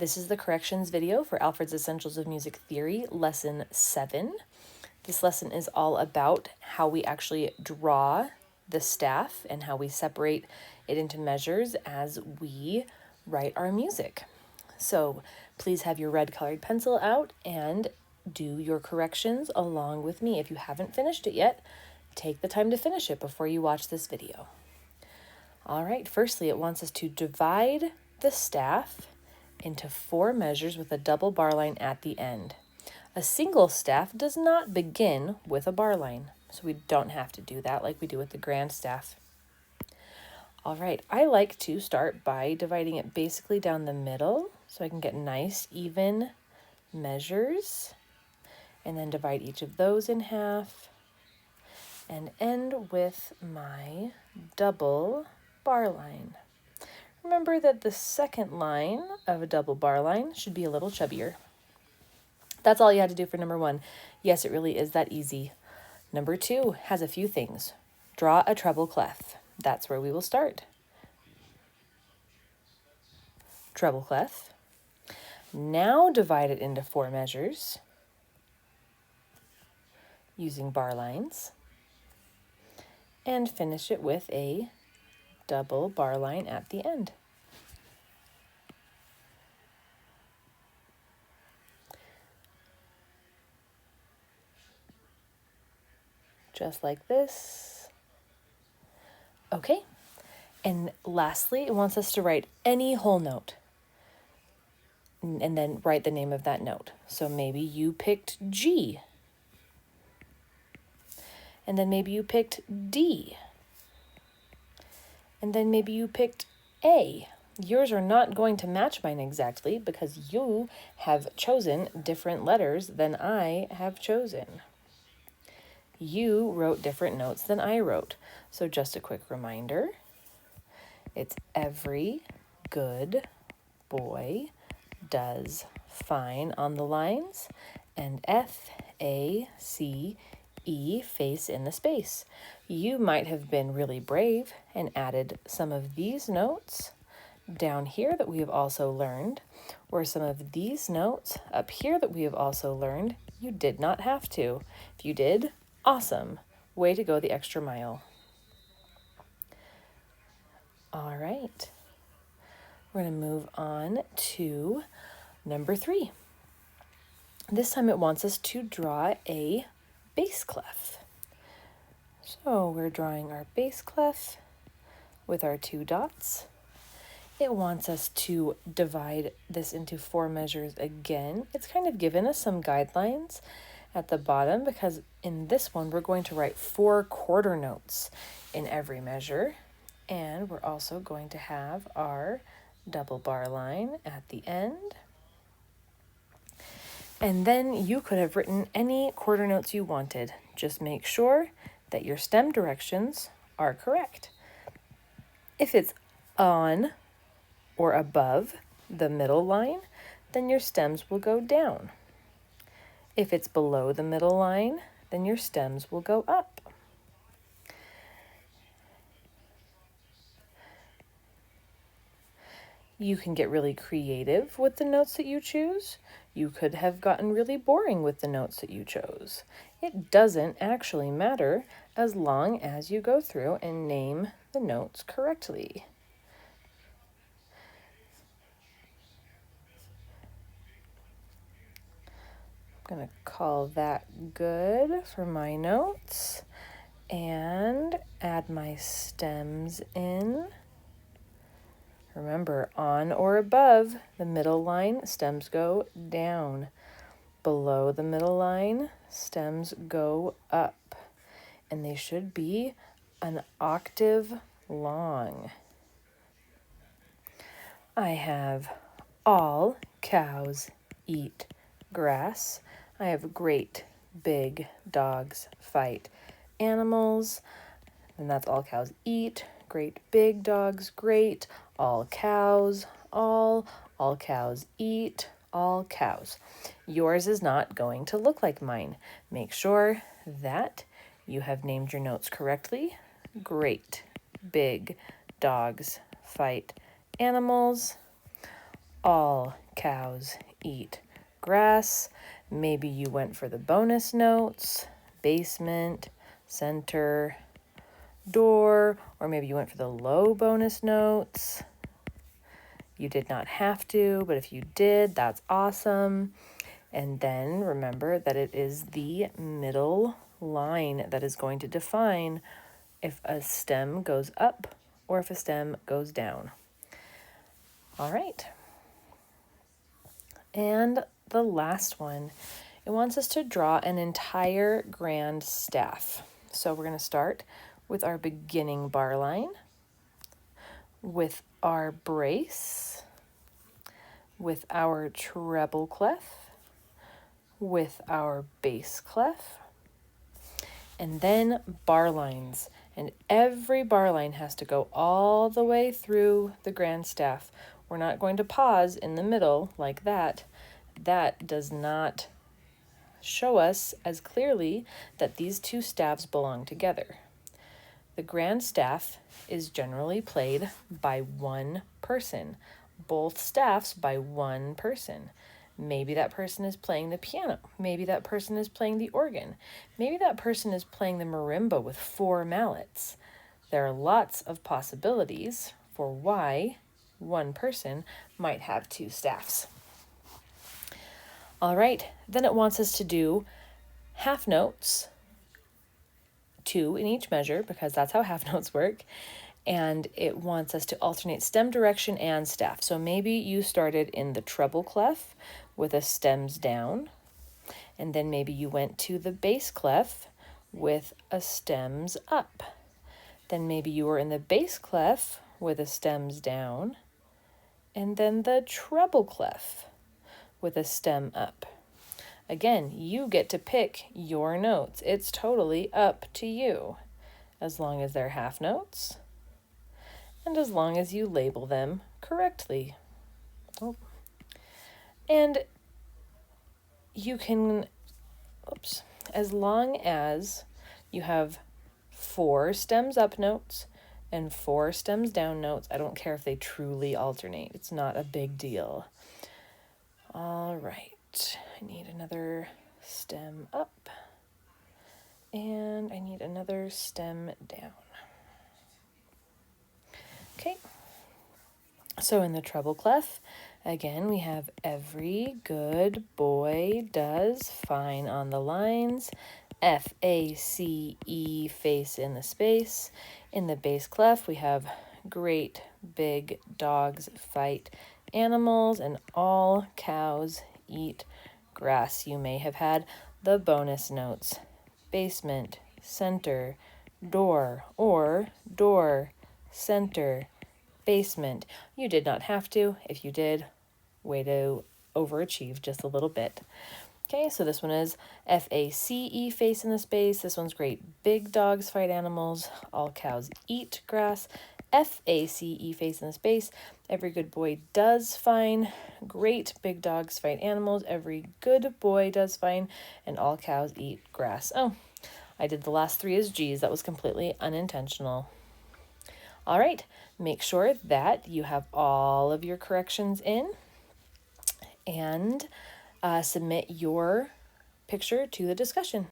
This is the corrections video for Alfred's Essentials of Music Theory, Lesson 7. This lesson is all about how we actually draw the staff and how we separate it into measures as we write our music. So please have your red colored pencil out and do your corrections along with me. If you haven't finished it yet, take the time to finish it before you watch this video. All right, firstly, it wants us to divide the staff into 4 measures with a double bar line at the end. A single staff does not begin with a bar line, so we don't have to do that like we do with the grand staff. All right, I like to start by dividing it basically down the middle so I can get nice, even measures, and then divide each of those in half and end with my double bar line. Remember that the second line of a double bar line should be a little chubbier. That's all you had to do for number 1. Yes, it really is that easy. Number 2 has a few things. Draw a treble clef. That's where we will start. Treble clef. Now divide it into 4 measures using bar lines and finish it with a double bar line at the end. Just like this. Okay, and lastly, it wants us to write any whole note and then write the name of that note. So maybe you picked G, and then maybe you picked D, and then maybe you picked A. Yours are not going to match mine exactly because you have chosen different letters than I have chosen. You wrote different notes than I wrote. So just a quick reminder, it's every good boy does fine on the lines, and F, A, C, E face in the space. You might have been really brave and added some of these notes down here that we have also learned, or some of these notes up here that we have also learned. You did not have to. If you did, awesome. Way to go the extra mile. All right. We're going to move on to number 3. This time it wants us to draw a bass clef. So we're drawing our bass clef with our 2 dots. It wants us to divide this into 4 measures again. It's kind of given us some guidelines at the bottom because in this one we're going to write 4 quarter notes in every measure, and we're also going to have our double bar line at the end. And then you could have written any quarter notes you wanted. Just make sure that your stem directions are correct. If it's on or above the middle line, then your stems will go down. If it's below the middle line, then your stems will go up. You can get really creative with the notes that you choose. You could have gotten really boring with the notes that you chose. It doesn't actually matter as long as you go through and name the notes correctly. I'm going to call that good for my notes and add my stems in. Remember, on or above the middle line, stems go down. Below the middle line, stems go up. And they should be an octave long. I have all cows eat grass. I have great big dogs fight animals. And that's all cows eat. Great big dogs, great. All cows, all cows eat, all cows. Yours is not going to look like mine. Make sure that you have named your notes correctly. Great big dogs fight animals. All cows eat grass. Maybe you went for the bonus notes, basement, center, door, or maybe you went for the low bonus notes. You did not have to, but if you did, that's awesome. And then remember that it is the middle line that is going to define if a stem goes up or if a stem goes down. All right. And the last one, it wants us to draw an entire grand staff. So we're going to start with our beginning bar line, with our brace, with our treble clef, with our bass clef, and then bar lines. And every bar line has to go all the way through the grand staff. We're not going to pause in the middle like that. That does not show us as clearly that these two staves belong together. The grand staff is generally played by one person, both staffs by one person. Maybe that person is playing the piano. Maybe that person is playing the organ. Maybe that person is playing the marimba with 4 mallets. There are lots of possibilities for why one person might have 2 staffs. All right, then it wants us to do half notes, 2 in each measure, because that's how half notes work. And it wants us to alternate stem direction and staff. So maybe you started in the treble clef with a stems down, and then maybe you went to the bass clef with a stems up. Then maybe you were in the bass clef with a stems down, and then the treble clef with a stem up. Again, you get to pick your notes. It's totally up to you, as long as they're half notes and as long as you label them correctly. Oh. And you can, as long as you have 4 stems up notes and 4 stems down notes, I don't care if they truly alternate. It's not a big deal. All right, I need another stem up and I need another stem down. Okay, so in the treble clef, again, we have every good boy does fine on the lines. F-A-C-E, face in the space. In the bass clef, we have great big dogs fight animals and all cows eat grass. You may have had the bonus notes, basement, center, door, or door, center, basement. You did not have to. If you did, way to overachieve just a little bit. Okay, so this one is F-A-C-E, face in the space. This one's great. Big dogs fight animals. All cows eat grass. F-A-C-E, face in the space. Every good boy does fine. Great big dogs fight animals. Every good boy does fine. And all cows eat grass. Oh, I did the last 3 as G's. That was completely unintentional. All right, make sure that you have all of your corrections in and submit your picture to the discussion.